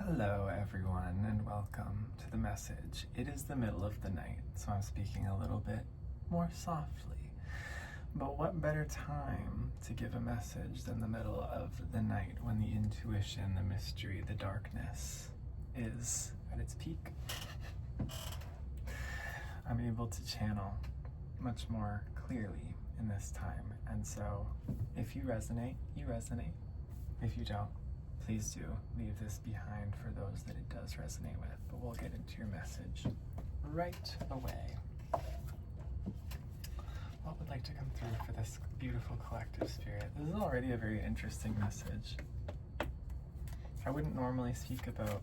Hello everyone and welcome to the message. It is the middle of the night, so I'm speaking a little bit more softly. But what better time to give a message than the middle of the night when the intuition, the mystery, the darkness is at its peak? I'm able to channel much more clearly in this time, and so if you resonate, you resonate. If you don't, please do leave this behind for those that it does resonate with, but we'll get into your message right away. What would like to come through for this beautiful collective spirit? This is already a very interesting message. I wouldn't normally speak about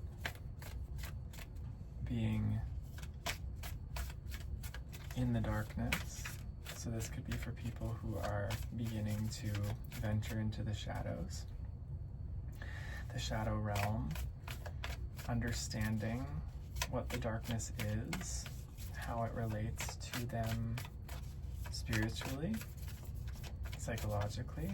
being in the darkness, so this could be for people who are beginning to venture into the shadows. The shadow realm, understanding what the darkness is, how it relates to them spiritually, psychologically.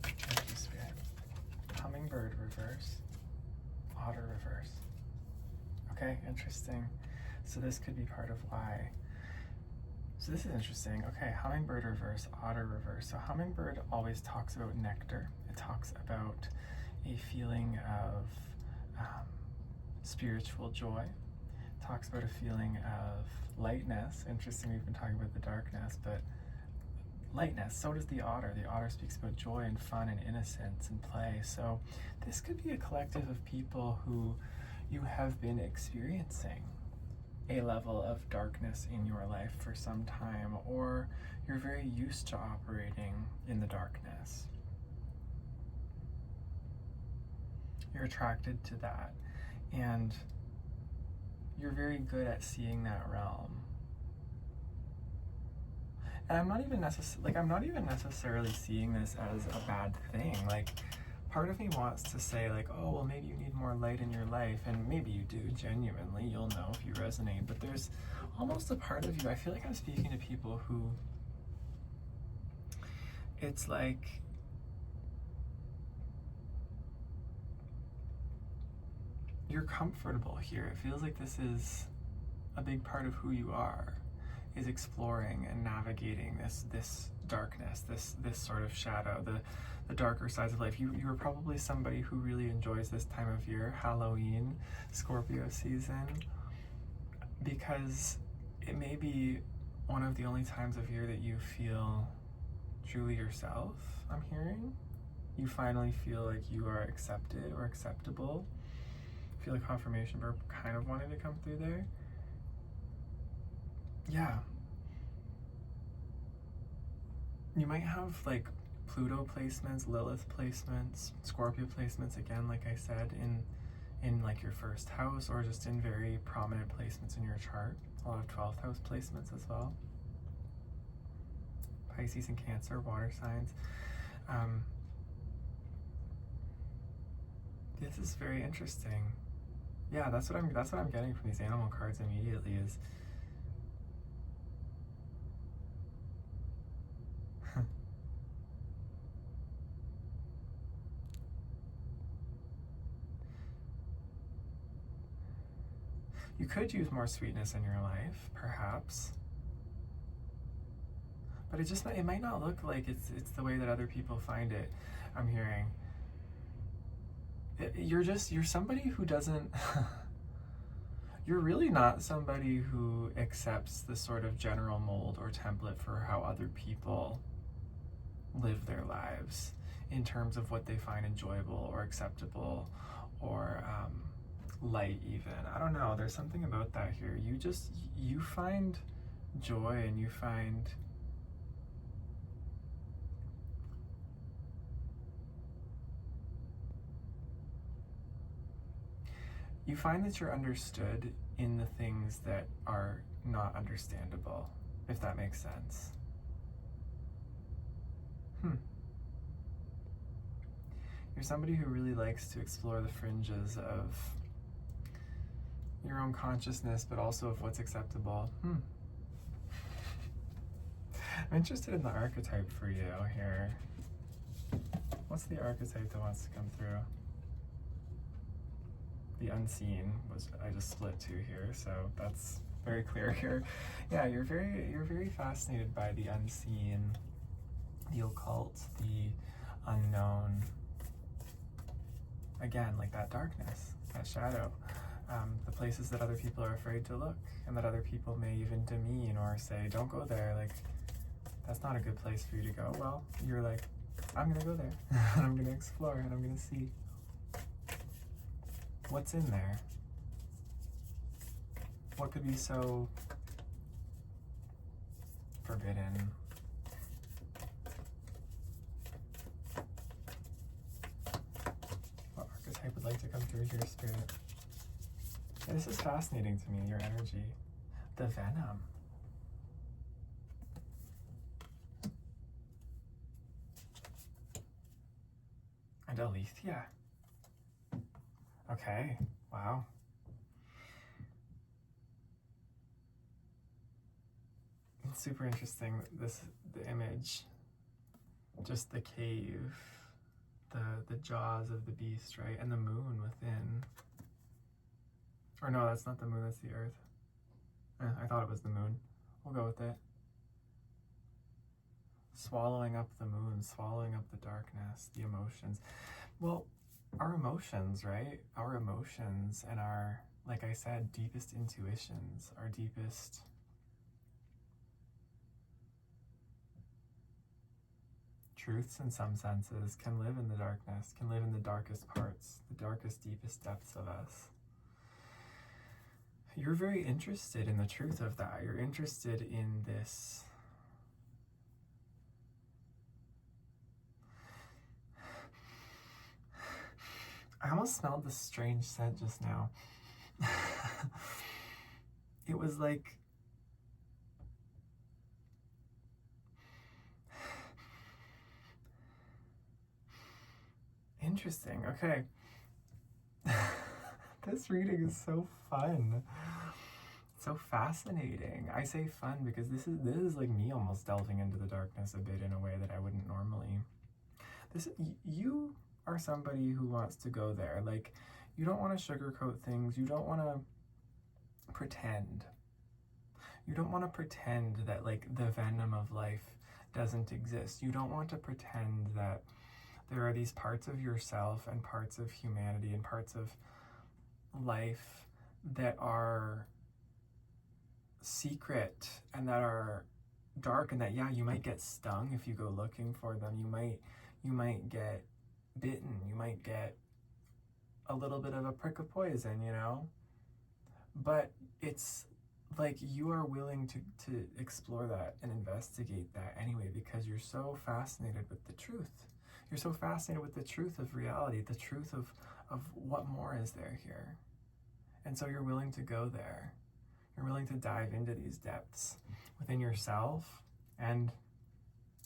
Thank you, Spirit. Hummingbird reverse, otter reverse. Okay, interesting. So this could be part of why. So this is interesting. Okay, hummingbird reverse, otter reverse. So hummingbird always talks about nectar. It talks about a feeling of spiritual joy. It talks about a feeling of lightness. Interesting, we've been talking about the darkness, but lightness. So does the otter. The otter speaks about joy and fun and innocence and play. So this could be a collective of people who you have been experiencing a level of darkness in your life for some time, or you're very used to operating in the darkness. You're attracted to that, and you're very good at seeing that realm. And I'm not even necessarily seeing this as a bad thing. Like, part of me wants to say, like, oh, well, maybe you need more light in your life, and maybe you do, genuinely, you'll know if you resonate, but there's almost a part of you, I feel like I'm speaking to people who, it's like, you're comfortable here. It feels like this is a big part of who you are, is exploring and navigating this darkness, this sort of shadow, the darker sides of life. You are probably somebody who really enjoys this time of year, Halloween, Scorpio season, because it may be one of the only times of year that you feel truly yourself, I'm hearing. You finally feel like you are accepted or acceptable. I feel like confirmation verb kind of wanted to come through there. Yeah. You might have like Pluto placements, Lilith placements, Scorpio placements, again, like I said, in like your first house, or just in very prominent placements in your chart. A lot of 12th house placements as well. Pisces and Cancer, water signs. This is very interesting. Yeah, that's what I'm getting from these animal cards immediately is you could use more sweetness in your life, perhaps. But it might not look like it's the way that other people find it, I'm hearing. You're somebody who doesn't, you're really not somebody who accepts the sort of general mold or template for how other people live their lives in terms of what they find enjoyable or acceptable or light even. I don't know, there's something about that here. You find joy and you find that you're understood in the things that are not understandable, if that makes sense. You're somebody who really likes to explore the fringes of your own consciousness, but also of what's acceptable. I'm interested in the archetype for you here. What's the archetype that wants to come through? The unseen was, I just split two here, so that's very clear here. Yeah, you're very fascinated by the unseen, the occult, the unknown. Again, like that darkness, that shadow, the places that other people are afraid to look, and that other people may even demean or say, don't go there, like, that's not a good place for you to go. Well, you're like, I'm gonna go there, and I'm gonna explore, and I'm gonna see what's in there. What could be so forbidden? What archetype would like to come through here, Spirit? Yeah, this is fascinating to me, your energy. The venom. And Alethea. Okay, wow. It's super interesting, the image, just the cave, the jaws of the beast, right? And the moon within. Or no, that's not the moon, that's the earth. I thought it was the moon. We'll go with it. Swallowing up the moon, swallowing up the darkness, the emotions. Well, our emotions, right? Our emotions and our, like I said, deepest intuitions, our deepest truths in some senses can live in the darkness, can live in the darkest parts, the darkest, deepest depths of us. You're very interested in the truth of that. You're interested in this I almost smelled this strange scent just now. It was like interesting. Okay. This reading is so fun. So fascinating. I say fun because this is like me almost delving into the darkness a bit in a way that I wouldn't normally. You are somebody who wants to go there. Like, you don't want to sugarcoat things. You don't want to pretend. You don't want to pretend that like the venom of life doesn't exist. You don't want to pretend that there are these parts of yourself and parts of humanity and parts of life that are secret and that are dark, and that, yeah, you might get stung if you go looking for them. You might get bitten. You might get a little bit of a prick of poison, you know? But it's like you are willing to explore that and investigate that anyway, because you're so fascinated with the truth. You're so fascinated with the truth of reality, the truth of what more is there here. And so you're willing to go there. You're willing to dive into these depths within yourself and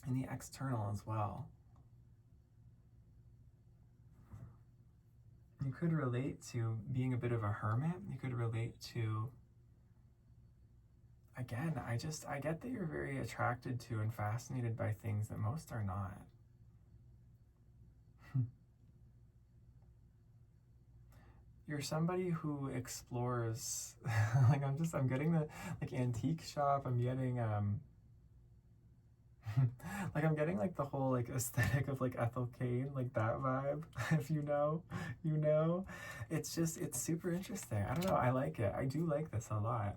in the external as well. You could relate to being a bit of a hermit. You could relate to, again, I get that you're very attracted to and fascinated by things that most are not. You're somebody who explores, like I'm getting the like antique shop, I'm getting like I'm getting like the whole like aesthetic of like Ethel Cain, like that vibe. If you know, you know. It's super interesting. I don't know, I like it. I do like this a lot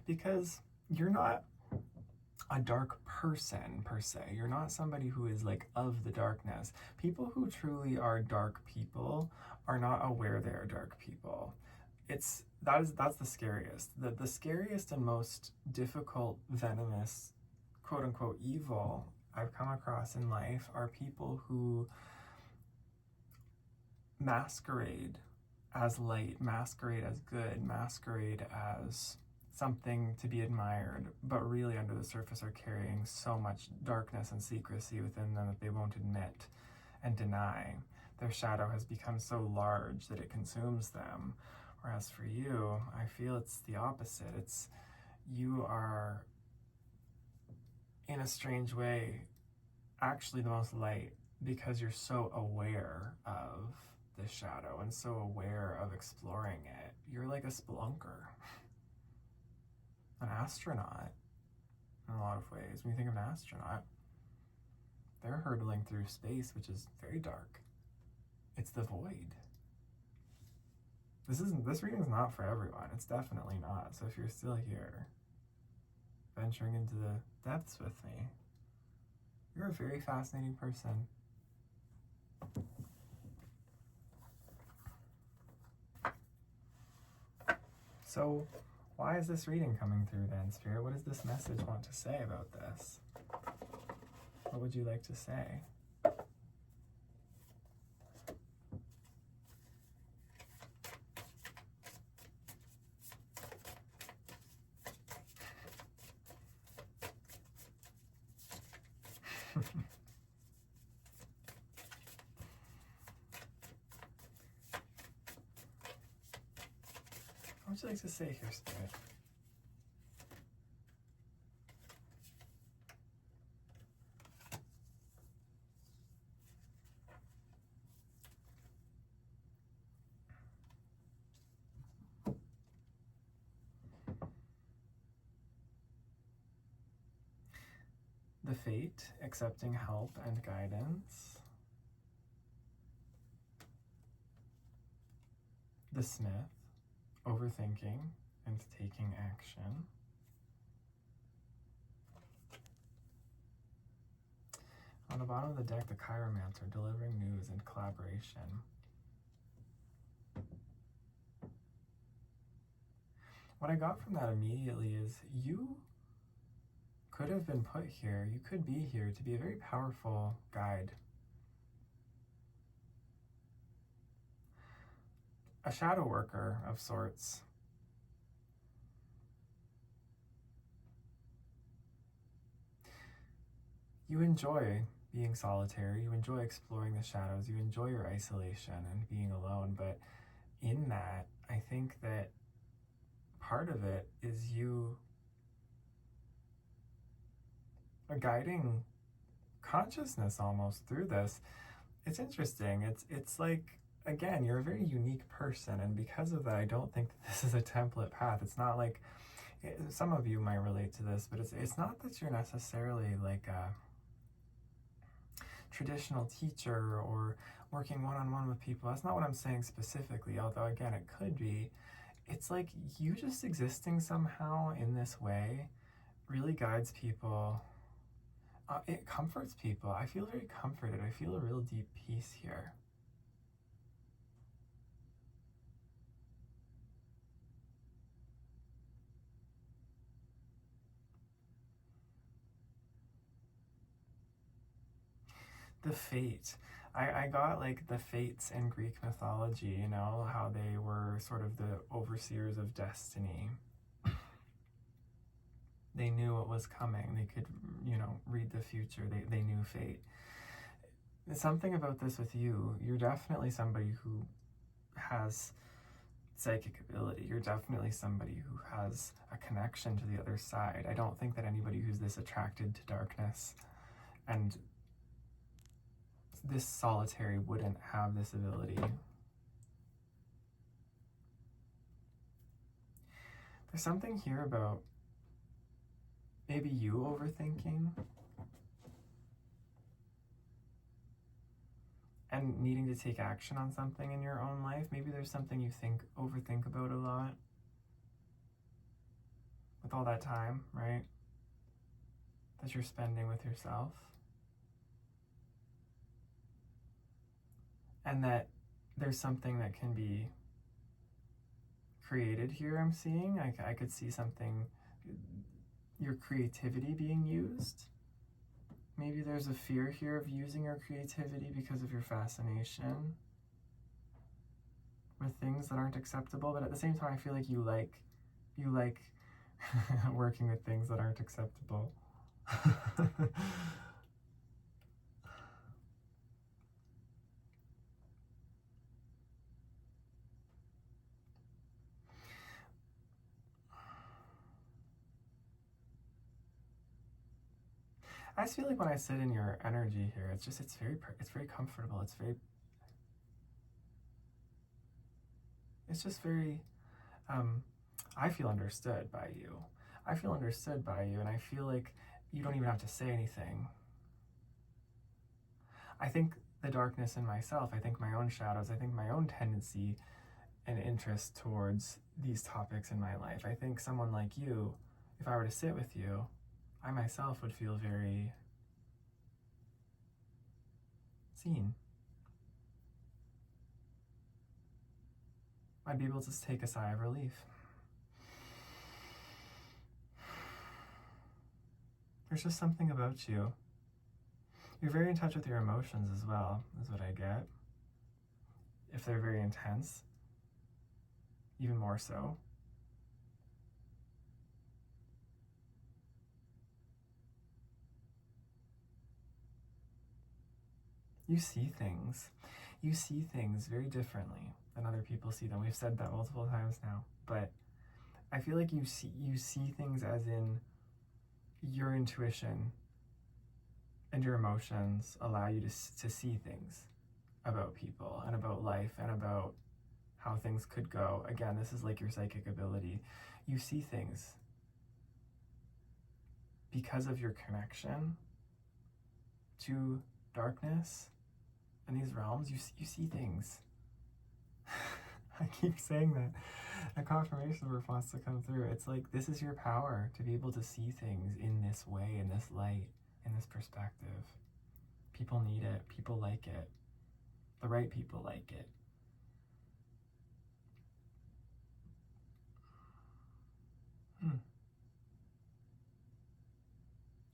because you're not a dark person per se. You're not somebody who is like of the darkness. People who truly are dark people are not aware they are dark people. That's the scariest. The scariest and most difficult, venomous, quote unquote evil I've come across in life are people who masquerade as light, masquerade as good, masquerade as something to be admired, but really under the surface are carrying so much darkness and secrecy within them that they won't admit and deny. Their shadow has become so large that it consumes them. Whereas for you, I feel it's the opposite. It's you are in a strange way, actually the most light, because you're so aware of the shadow and so aware of exploring it. You're like a spelunker, an astronaut in a lot of ways. When you think of an astronaut, they're hurtling through space, which is very dark. It's the void. This reading's not for everyone. It's definitely not. So if you're still here, venturing into the depths with me, you're a very fascinating person. So why is this reading coming through then, Spirit? What does this message want to say about this? What would you like to say? What would you like to say here, Spirit? The Fate, accepting help and guidance. The Smith, overthinking and taking action. On the bottom of the deck, the Chiromancer, delivering news and collaboration. What I got from that immediately is you could have been put here, you could be here to be a very powerful guide. A shadow worker of sorts. You enjoy being solitary, you enjoy exploring the shadows, you enjoy your isolation and being alone, but in that, I think that part of it is you are guiding consciousness almost through this. It's interesting. It's like, again, you're a very unique person, and because of that, I don't think that this is a template path. It's not like, some of you might relate to this, but it's not that you're necessarily like a traditional teacher or working one-on-one with people. That's not what I'm saying specifically, although again, it could be. It's like you just existing somehow in this way really guides people. It comforts people. I feel very comforted. I feel a real deep peace here. The Fate. I got like the fates in Greek mythology, you know, how they were sort of the overseers of destiny. They knew what was coming. They could, you know, read the future. They knew fate. There's something about this with you. You're definitely somebody who has psychic ability. You're definitely somebody who has a connection to the other side. I don't think that anybody who's this attracted to darkness and this solitary wouldn't have this ability. There's something here about maybe you overthinking and needing to take action on something in your own life. Maybe there's something you overthink about a lot with all that time, right, that you're spending with yourself. And that there's something that can be created here, I'm seeing. I could see something, your creativity being used. Maybe there's a fear here of using your creativity because of your fascination with things that aren't acceptable. But at the same time, I feel like you like working with things that aren't acceptable. I just feel like when I sit in your energy here, it's very comfortable. It's just very, I feel understood by you. I feel understood by you, and I feel like you don't even have to say anything. I think the darkness in myself, I think my own shadows, I think my own tendency and interest towards these topics in my life. I think someone like you, if I were to sit with you, I myself would feel very seen. I'd be able to just take a sigh of relief. There's just something about you. You're very in touch with your emotions as well, is what I get. If they're very intense, even more so. You see things. You see things very differently than other people see them. We've said that multiple times now, but I feel like you see things as in your intuition and your emotions allow you to see things about people and about life and about how things could go. Again, this is like your psychic ability. You see things because of your connection to darkness and these realms. You see things. I keep saying that. A confirmation response to come through. It's like, this is your power to be able to see things in this way, in this light, in this perspective. People need it. People like it. The right people like it.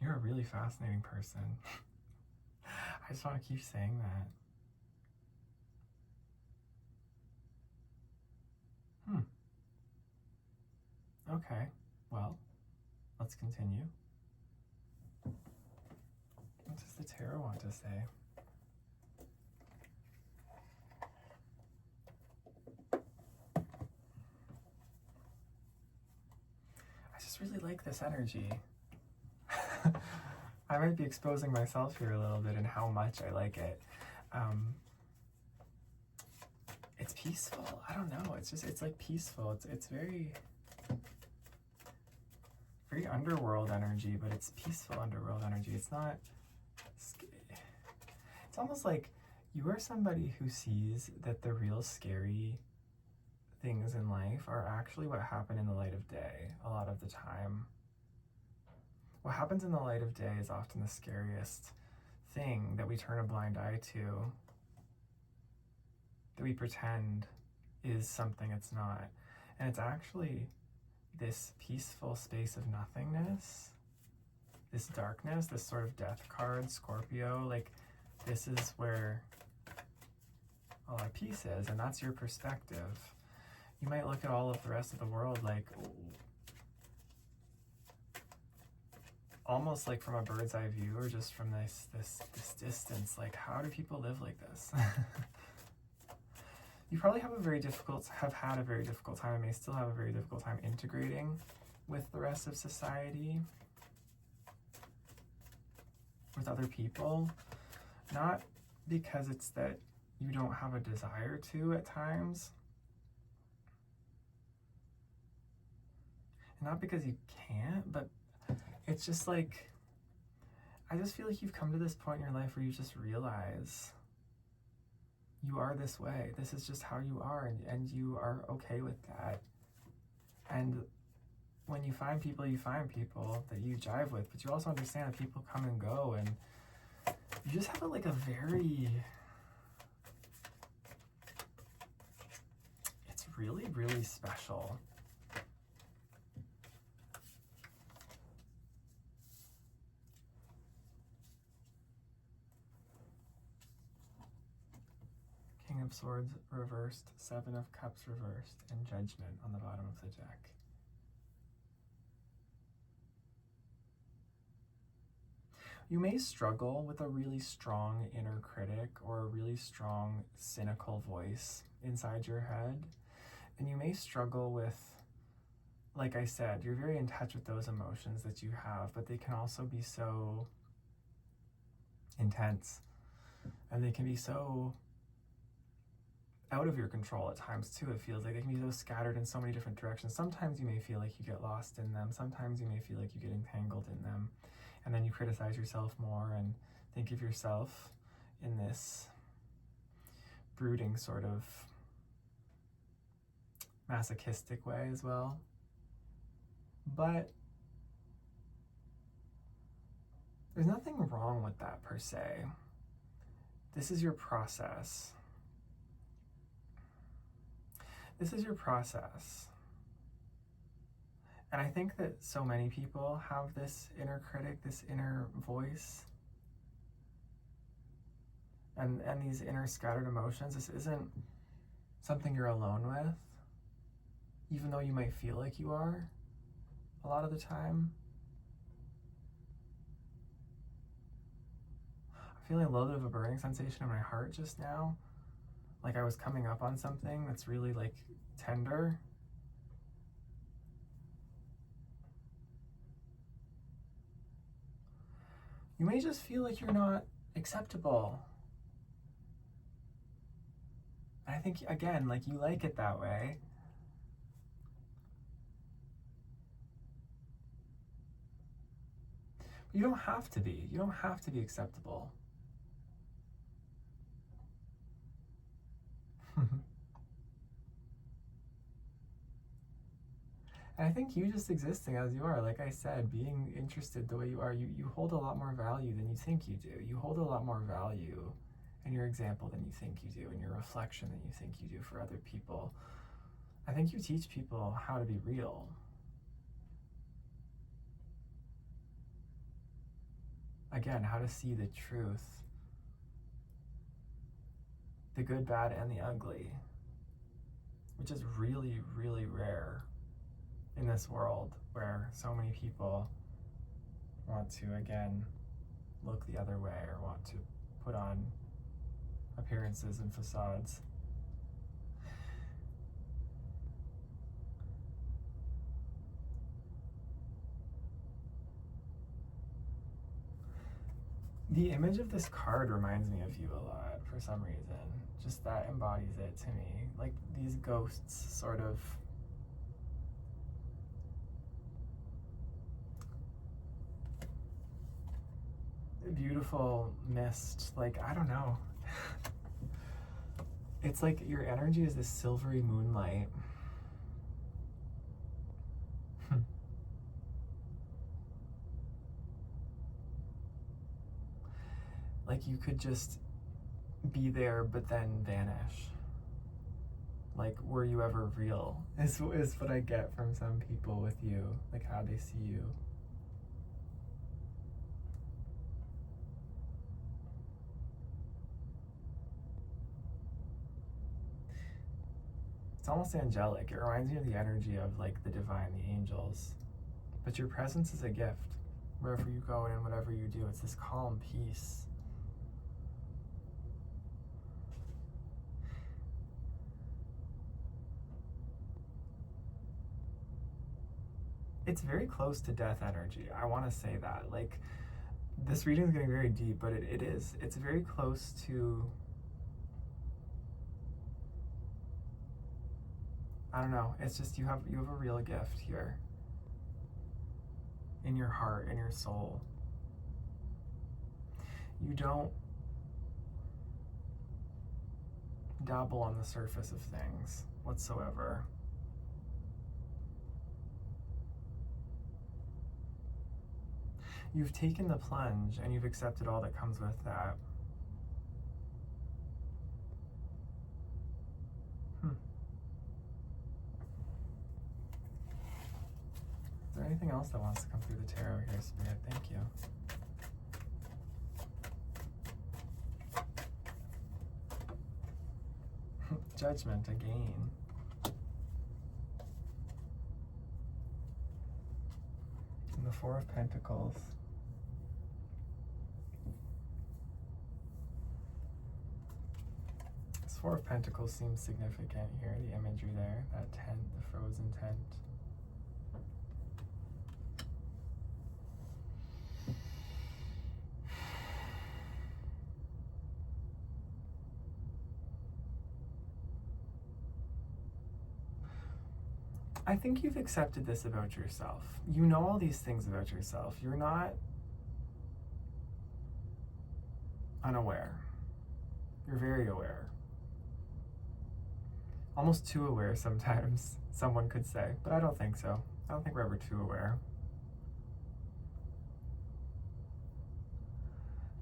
You're a really fascinating person. I just want to keep saying that. Okay, well, let's continue. What does the tarot want to say? I just really like this energy. I might be exposing myself here a little bit in how much I like it. It's peaceful. I don't know. It's like peaceful. It's very underworld energy, but it's peaceful underworld energy. It's not. It's almost like you are somebody who sees that the real scary things in life are actually what happen in the light of day a lot of the time. What happens in the light of day is often the scariest thing that we turn a blind eye to, that we pretend is something it's not. And it's actually this peaceful space of nothingness, this darkness, this sort of death card, Scorpio, like this is where a lot of peace is, and that's your perspective. You might look at all of the rest of the world like, almost like from a bird's eye view, or just from this distance, like how do people live like this? You probably have had a very difficult time, and may still have a very difficult time integrating with the rest of society, with other people. Not because it's that you don't have a desire to at times, and not because you can't, but it's just like, I just feel like you've come to this point in your life where you just realize you are this way. This is just how you are, and you are okay with that. And when you find people that you jive with, but you also understand that people come and go, and you just have a very, it's really, really special. King of Swords reversed, Seven of Cups reversed, and Judgment on the bottom of the deck. You may struggle with a really strong inner critic or a really strong cynical voice inside your head. And you may struggle with, like I said, you're very in touch with those emotions that you have, but they can also be so intense. And they can be so out of your control at times too. It feels like they can be so scattered in so many different directions. Sometimes you may feel like you get lost in them. Sometimes you may feel like you get entangled in them. And then you criticize yourself more and think of yourself in this brooding sort of masochistic way as well. But there's nothing wrong with that per se. This is your process. This is your process. And I think that so many people have this inner critic, this inner voice, and these inner scattered emotions. This isn't something you're alone with, even though you might feel like you are a lot of the time. I'm feeling a little bit of a burning sensation in my heart just now. Like I was coming up on something that's really like tender. You may just feel like you're not acceptable. And I think, again, like you like it that way. But you don't have to be. You don't have to be acceptable. And I think you just existing as you are, like I said, being interested the way you are, you hold a lot more value than you think you do. You hold a lot more value in your example than you think you do, in your reflection than you think you do for other people. I think you teach people how to be real. Again, how to see the truth, the good, bad, and the ugly, which is really, really rare in this world where so many people want to, again, look the other way or want to put on appearances and facades. The image of this card reminds me of you a lot for some reason. Just that embodies it to me. Like these ghosts sort of beautiful mist, like I don't know. It's like your energy is this silvery moonlight. Like you could just be there but then vanish. Like, were you ever real? Is what I get from some people with you, like how they see you. It's almost angelic. It reminds me of the energy of like the divine, the angels. But your presence is a gift. Wherever you go and whatever you do, it's this calm peace. It's very close to death energy. I want to say that. Like, this reading is getting very deep, but it is. It's very close to, I don't know. It's just you have a real gift here. In your heart, in your soul. You don't dabble on the surface of things whatsoever. You've taken the plunge and you've accepted all that comes with that. Is there anything else that wants to come through the tarot here, Spirit? Thank you. Judgment again. And the Four of Pentacles. This Four of Pentacles seems significant here, the imagery there, that tent, the frozen tent. I think you've accepted this about yourself. You know all these things about yourself. You're not unaware. You're very aware. Almost too aware sometimes, someone could say, but I don't think so. I don't think we're ever too aware.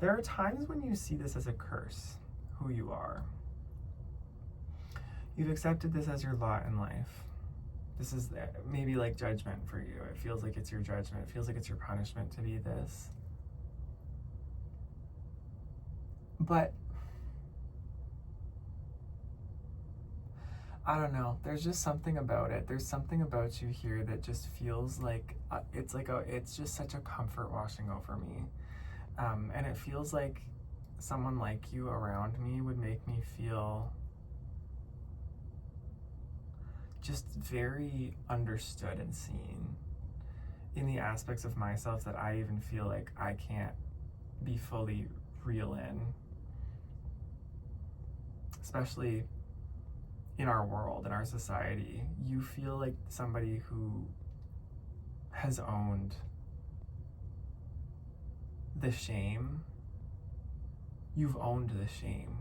There are times when you see this as a curse, who you are. You've accepted this as your lot in life. This is maybe like judgment for you. It feels like it's your judgment. It feels like it's your punishment to be this. But I don't know. There's just something about it. There's something about you here that just feels like it's just such a comfort washing over me. And it feels like someone like you around me would make me feel just very understood and seen in the aspects of myself that I even feel like I can't be fully real in. Especially in our world, in our society, you feel like somebody who has owned the shame. You've owned the shame.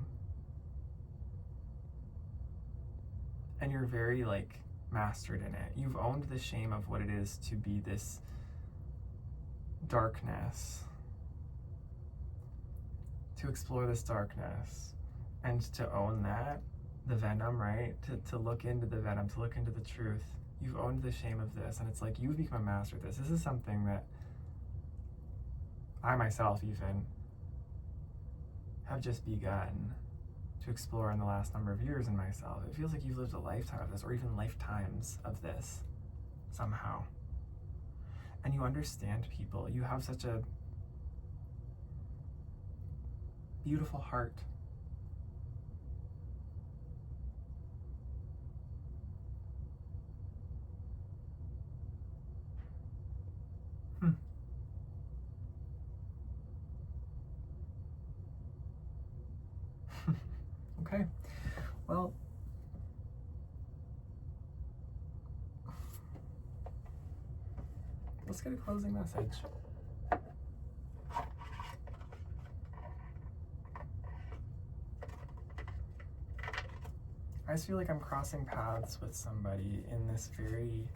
And you're very like mastered in it. You've owned the shame of what it is to be this darkness, to explore this darkness, and to own that, the venom, right? To look into the venom, to look into the truth. You've owned the shame of this, and it's like you've become a master of this. This is something that I myself even have just begun to explore in the last number of years in myself. It feels like you've lived a lifetime of this, or even lifetimes of this, somehow. And you understand people. You have such a beautiful heart. Okay, well, let's get a closing message. I just feel like I'm crossing paths with somebody in this very,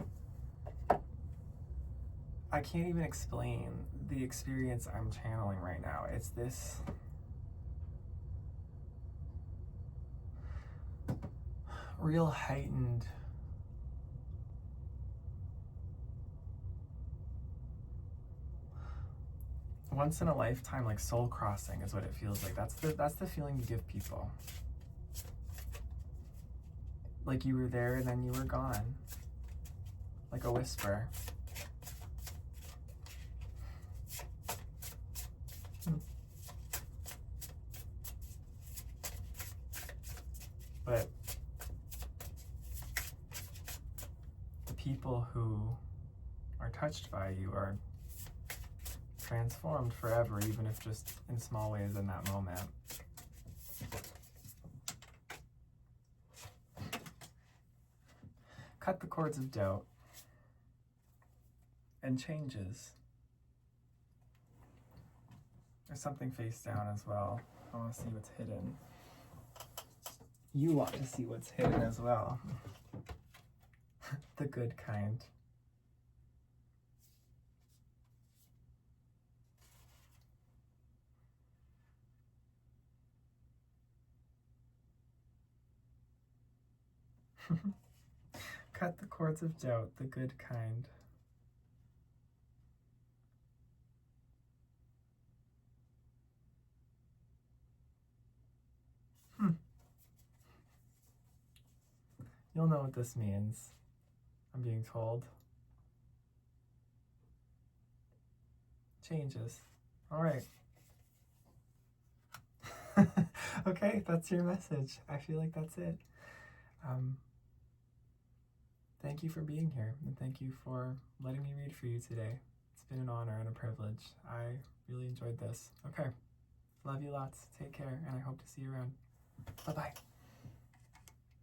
I can't even explain the experience I'm channeling right now. It's this real heightened once in a lifetime, like soul crossing is what it feels like. That's the feeling you give people. Like you were there and then you were gone. Like a whisper. But the people who are touched by you are transformed forever, even if just in small ways in that moment. Cut the cords of doubt and changes. There's something face down as well. I want to see what's hidden. You want to see what's hidden as well. The good kind. Cut the cords of doubt, the good kind. You'll know what this means, I'm being told. Changes. All right. Okay, that's your message. I feel like that's it. Thank you for being here, and thank you for letting me read for you today. It's been an honor and a privilege. I really enjoyed this. Okay. Love you lots. Take care, and I hope to see you around. Bye-bye.